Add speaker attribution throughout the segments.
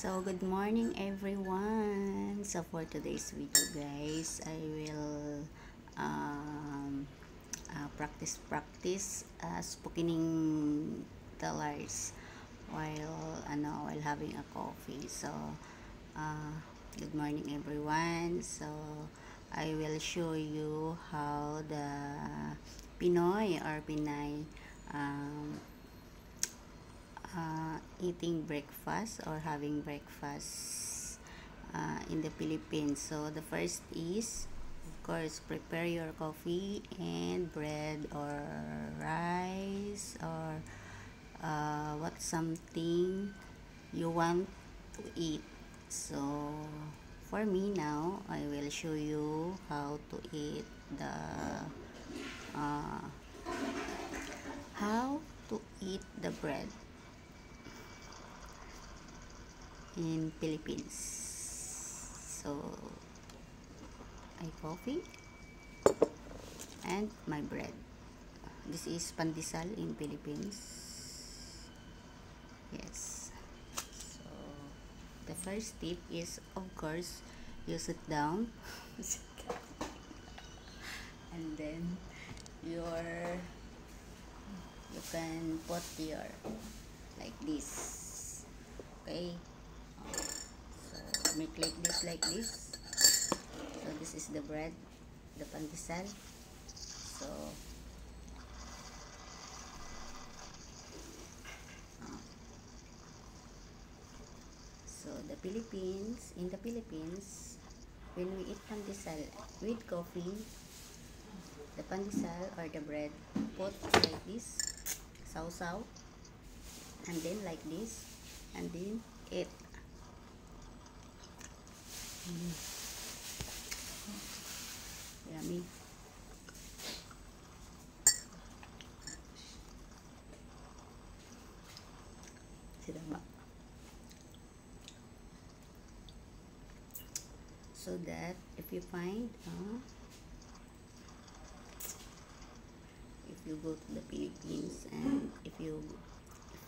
Speaker 1: So, good morning everyone. So, for today's video guys, I will practice spooking tellers while having a coffee. So, uh, good morning everyone. So, I will show you how the Pinoy or Pinay eating breakfast or having breakfast in the Philippines. So the first is, of course, prepare your coffee and bread or rice or what something you want to eat. So for me now, I will show you how to eat uh, the bread in Philippines. So my coffee and my bread. This is pandesal in Philippines. Yes. So the first tip is, of course, you sit down and then you can put your like this. Okay. So make like this. So this is the bread, the pandesal. So in the Philippines, when we eat pandesal with coffee, the pandesal or the bread put like this, sausaw, and then like this, and then eat. Yummy. Sidama. So that if you go to the Philippines and if you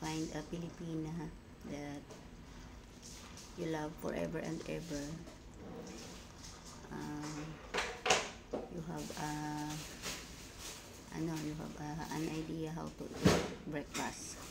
Speaker 1: find a Filipina that you love forever and ever, you have an idea how to eat breakfast.